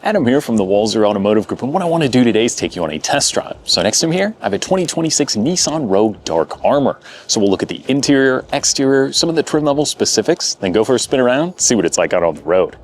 Adam here from the Walser Automotive Group, and what I want to do today is take you on a test drive. So next to me here, I have a 2026 Nissan Rogue Dark Armor. So we'll look at the interior, exterior, some of the trim level specifics, then go for a spin around, see what it's like out on the road.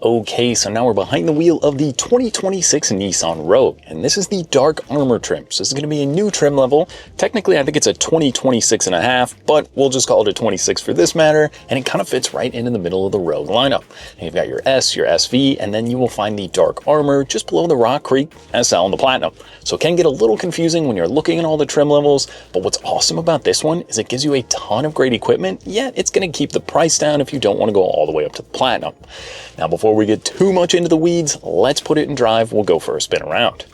Okay, so now we're behind the wheel of the 2026 Nissan Rogue, and this is the Dark Armor trim. So this is going to be a new trim level. Technically, I think it's a 2026 and a half, but we'll just call it a 26 for this matter, and it kind of fits right into the middle of the Rogue lineup. And you've got your S, your SV, and then you will find the Dark Armor just below the Rock Creek SL and the Platinum. So it can get a little confusing when you're looking at all the trim levels, but what's awesome about this one is it gives you a ton of great equipment, yet it's going to keep the price down if you don't want to go all the way up to the Platinum. Now, before we get too much into the weeds, let's put it in drive. We'll go for a spin around.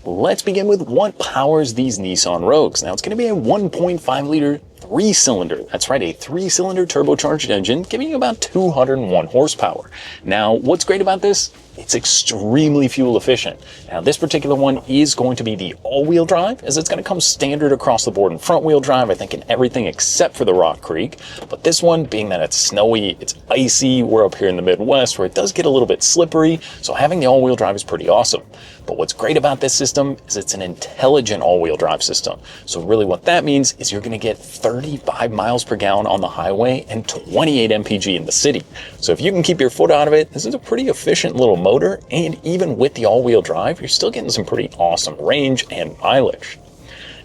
Let's begin with what powers these Nissan Rogues. Now, it's going to be a 1.5 liter 3-cylinder. That's right, a 3-cylinder turbocharged engine, giving you about 201 horsepower. Now, what's great about this? It's extremely fuel efficient. Now, this particular one is going to be the all-wheel drive, as it's going to come standard across the board in front-wheel drive, I think in everything except for the Rock Creek. But this one, being that it's snowy, it's icy, we're up here in the Midwest where it does get a little bit slippery, so having the all-wheel drive is pretty awesome. But what's great about this system is it's an intelligent all-wheel drive system. So really what that means is you're going to get 35 miles per gallon on the highway and 28 mpg in the city. So if you can keep your foot out of it, this is a pretty efficient little motor, and even with the all-wheel drive, you're still getting some pretty awesome range and mileage.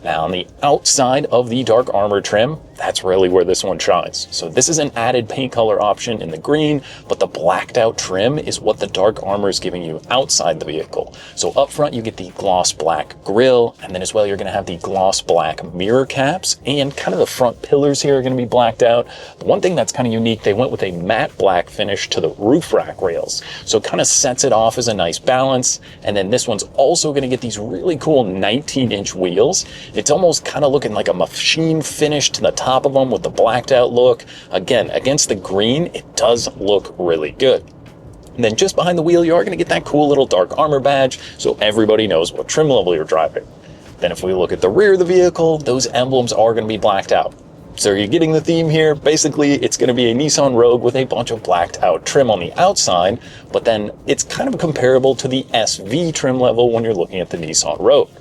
Now, on the outside of the Dark Armor trim, that's really where this one shines. So this is an added paint color option in the green, but the blacked out trim is what the Dark Armor is giving you outside the vehicle. So up front, you get the gloss black grille, and then as well, you're going to have the gloss black mirror caps, and kind of the front pillars here are going to be blacked out. The one thing that's kind of unique, they went with a matte black finish to the roof rack rails. So it kind of sets it off as a nice balance. And then this one's also going to get these really cool 19-inch wheels. It's almost kind of looking like a machine finish to the top of them with the blacked out look. Again, against the green, it does look really good. And then just behind the wheel, you are going to get that cool little Dark Armor badge, so everybody knows what trim level you're driving. Then if we look at the rear of the vehicle, those emblems are going to be blacked out. So you're getting the theme here. Basically, it's going to be a Nissan Rogue with a bunch of blacked out trim on the outside, but then it's kind of comparable to the SV trim level when you're looking at the Nissan Rogue.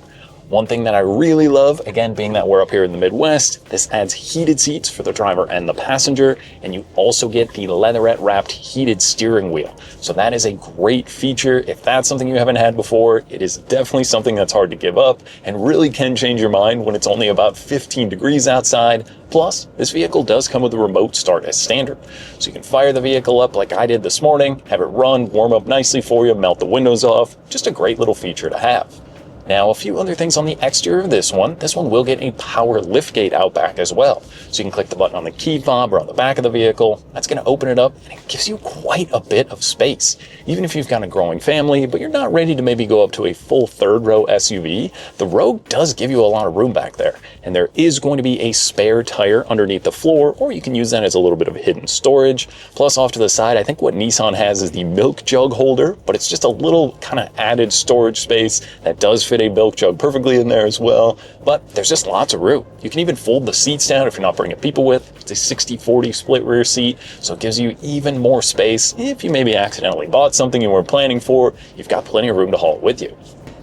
One thing that I really love, again, being that we're up here in the Midwest, this adds heated seats for the driver and the passenger, and you also get the leatherette wrapped heated steering wheel. So that is a great feature. If that's something you haven't had before, it is definitely something that's hard to give up and really can change your mind when it's only about 15 degrees outside. Plus, this vehicle does come with a remote start as standard. So you can fire the vehicle up like I did this morning, have it run, warm up nicely for you, melt the windows off. Just a great little feature to have. Now, a few other things on the exterior of this one. This one will get a power liftgate out back as well. So you can click the button on the key fob or on the back of the vehicle. That's going to open it up, and it gives you quite a bit of space. Even if you've got a growing family, but you're not ready to maybe go up to a full third row SUV, the Rogue does give you a lot of room back there. And there is going to be a spare tire underneath the floor, or you can use that as a little bit of hidden storage. Plus, off to the side, I think what Nissan has is the milk jug holder, but it's just a little kind of added storage space that does fit a milk jug perfectly in there as well. But there's just lots of room. You can even fold the seats down if you're not bringing people with. It's a 60-40 split rear seat, so it gives you even more space. If you maybe accidentally bought something you weren't planning for, you've got plenty of room to haul it with you.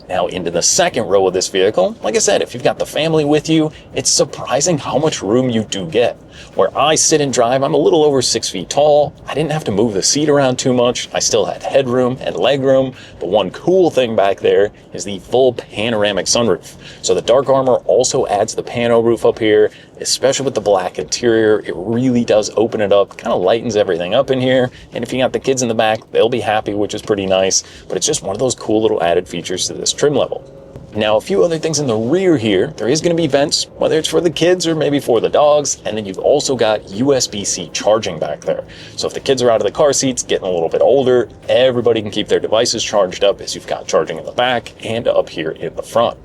Now into the second row of this vehicle, like I said, if you've got the family with you, it's surprising how much room you do get. Where I sit and drive, I'm a little over 6 feet tall. I didn't have to move the seat around too much. I still had headroom and legroom. But one cool thing back there is the full panoramic sunroof. So the Dark Armor also adds the pano roof up here, especially with the black interior. It really does open it up, kind of lightens everything up in here. And if you got the kids in the back, they'll be happy, which is pretty nice. But it's just one of those cool little added features to this trim level. Now, a few other things in the rear here. There is going to be vents, whether it's for the kids or maybe for the dogs. And then you've also got USB-C charging back there. So if the kids are out of the car seats, getting a little bit older, everybody can keep their devices charged up as you've got charging in the back and up here in the front.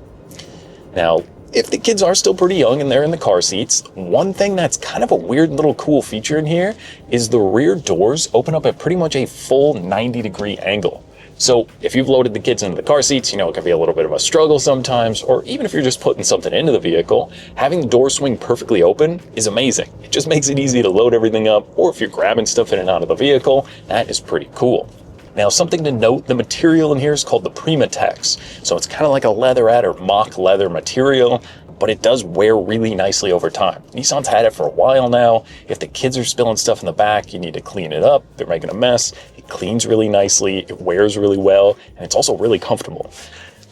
Now, if the kids are still pretty young and they're in the car seats, one thing that's kind of a weird little cool feature in here is the rear doors open up at pretty much a full 90-degree angle. So if you've loaded the kids into the car seats, you know, it can be a little bit of a struggle sometimes, or even if you're just putting something into the vehicle, having the door swing perfectly open is amazing. It just makes it easy to load everything up, or if you're grabbing stuff in and out of the vehicle, that is pretty cool. Now, something to note, the material in here is called the Primatex. So it's kind of like a leatherette or mock leather material, but it does wear really nicely over time. Nissan's had it for a while now. If the kids are spilling stuff in the back, you need to clean it up. They're making a mess. It cleans really nicely. It wears really well, and it's also really comfortable.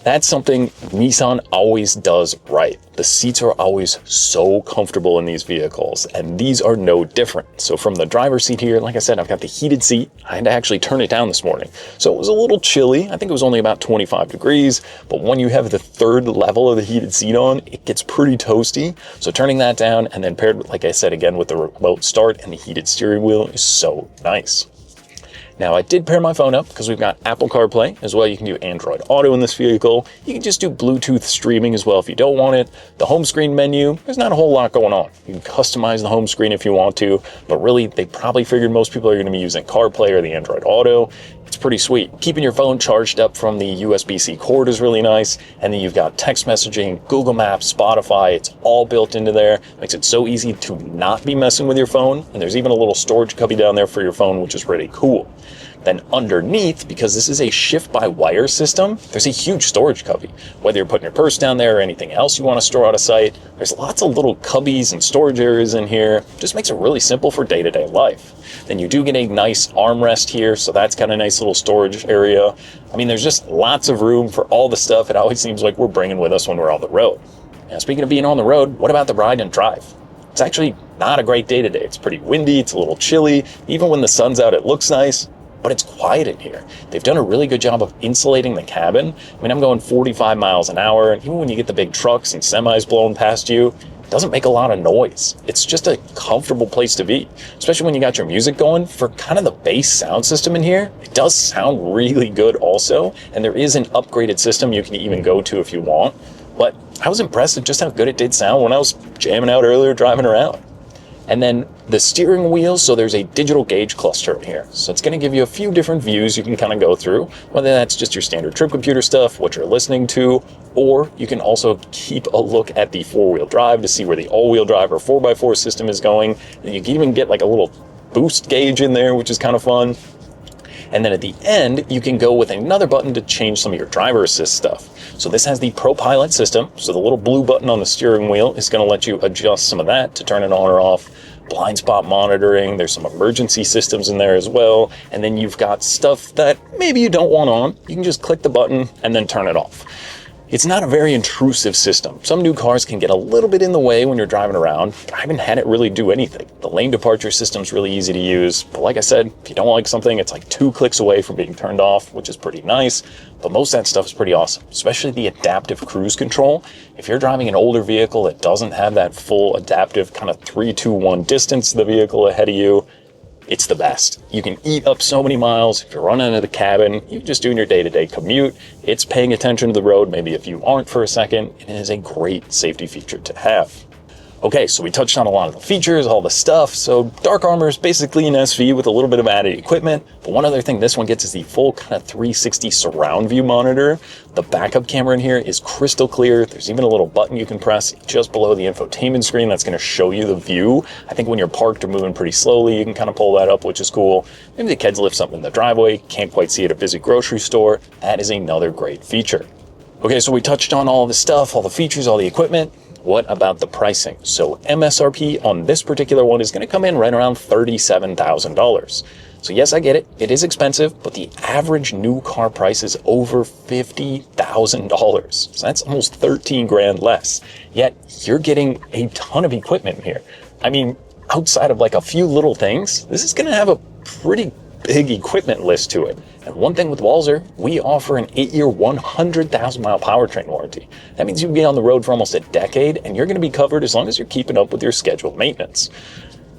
That's something Nissan always does right. The seats are always so comfortable in these vehicles, and these are no different. So from the driver's seat here, like I said, I've got the heated seat. I had to actually turn it down this morning. So it was a little chilly. I think it was only about 25 degrees, but when you have the third level of the heated seat on, it gets pretty toasty. So turning that down and then paired, like I said, again with the remote start and the heated steering wheel is so nice. Now, I did pair my phone up because we've got Apple CarPlay as well. You can do Android Auto in this vehicle. You can just do Bluetooth streaming as well if you don't want it. The home screen menu, there's not a whole lot going on. You can customize the home screen if you want to, but really, they probably figured most people are going to be using CarPlay or the Android Auto. It's pretty sweet. Keeping your phone charged up from the USB-C cord is really nice. And then you've got text messaging, Google Maps, Spotify. It's all built into there. Makes it so easy to not be messing with your phone. And there's even a little storage cubby down there for your phone, which is really cool. Then underneath, because this is a shift-by-wire system, there's a huge storage cubby. Whether you're putting your purse down there or anything else you want to store out of sight, there's lots of little cubbies and storage areas in here. Just makes it really simple for day-to-day life. Then you do get a nice armrest here, so that's got a nice little storage area. I mean, there's just lots of room for all the stuff it always seems like we're bringing with us when we're on the road. Now, speaking of being on the road, what about the ride and drive? It's actually not a great day-to-day. It's pretty windy, it's a little chilly. Even when the sun's out, it looks nice. But it's quiet in here. They've done a really good job of insulating the cabin. I mean, I'm going 45 miles an hour, and even when you get the big trucks and semis blowing past you, it doesn't make a lot of noise. It's just a comfortable place to be, especially when you got your music going. For kind of the bass sound system in here, it does sound really good also, and there is an upgraded system you can even go to if you want. But I was impressed at just how good it did sound when I was jamming out earlier driving around. And then the steering wheel, so there's a digital gauge cluster in here. So it's going to give you a few different views you can kind of go through, whether that's just your standard trip computer stuff, what you're listening to, or you can also keep a look at the four-wheel drive to see where the all-wheel drive or 4x4 system is going. And you can even get like a little boost gauge in there, which is kind of fun. And then at the end, you can go with another button to change some of your driver assist stuff. So this has the Pro Pilot system. So the little blue button on the steering wheel is going to let you adjust some of that to turn it on or off. Blind spot monitoring. There's some emergency systems in there as well. And then you've got stuff that maybe you don't want on. You can just click the button and then turn it off. It's not a very intrusive system. Some new cars can get a little bit in the way when you're driving around. I haven't had it really do anything. The lane departure system's really easy to use. But like I said, if you don't like something, it's like 2 clicks away from being turned off, which is pretty nice. But most of that stuff is pretty awesome, especially the adaptive cruise control. If you're driving an older vehicle that doesn't have that full adaptive kind of 3-2-1 distance to the vehicle ahead of you, it's the best. You can eat up so many miles. If you're running into the cabin, you're just doing your day-to-day commute. It's paying attention to the road, maybe if you aren't for a second. It is a great safety feature to have. Okay, so we touched on a lot of the features, all the stuff. So Dark Armor is basically an SV with a little bit of added equipment. But one other thing this one gets is the full kind of 360 surround view monitor. The backup camera in here is crystal clear. There's even a little button you can press just below the infotainment screen that's going to show you the view. I think when you're parked or moving pretty slowly, you can kind of pull that up, which is cool. Maybe the kids lift something in the driveway, can't quite see it at a busy grocery store. That is another great feature. Okay, so we touched on all the stuff, all the features, all the equipment. What about the pricing? So MSRP on this particular one is going to come in right around $37,000. So yes, I get it. It is expensive, but the average new car price is over $50,000. So that's almost 13 grand less. Yet you're getting a ton of equipment here. I mean, outside of like a few little things, this is going to have a pretty big equipment list to it. And one thing with Walser, we offer an 8-year, 100,000-mile powertrain warranty. That means you can be on the road for almost a decade, and you're going to be covered as long as you're keeping up with your scheduled maintenance.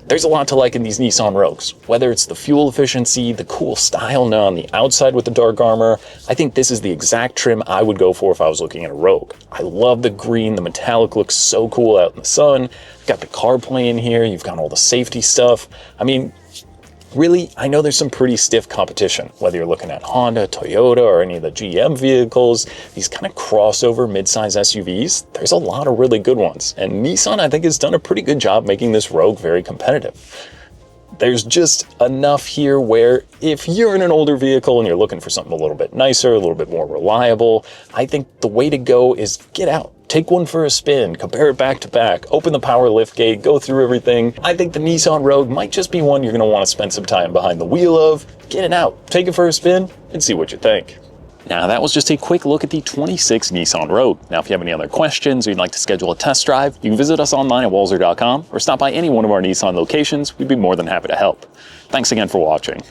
There's a lot to like in these Nissan Rogues, whether it's the fuel efficiency, the cool style now on the outside with the Dark Armor. I think this is the exact trim I would go for if I was looking at a Rogue. I love the green, the metallic looks so cool out in the sun. You've got the CarPlay in here, you've got all the safety stuff. I mean, really, I know there's some pretty stiff competition, whether you're looking at Honda, Toyota, or any of the GM vehicles, these kind of crossover midsize SUVs, there's a lot of really good ones. And Nissan, I think, has done a pretty good job making this Rogue very competitive. There's just enough here where if you're in an older vehicle and you're looking for something a little bit nicer, a little bit more reliable, I think the way to go is get out. Take one for a spin, compare it back to back, open the power liftgate, go through everything. I think the Nissan Rogue might just be one you're going to want to spend some time behind the wheel of. Get it out, take it for a spin, and see what you think. Now that was just a quick look at the 26 Nissan Rogue. Now if you have any other questions or you'd like to schedule a test drive, you can visit us online at walser.com or stop by any one of our Nissan locations. We'd be more than happy to help. Thanks again for watching.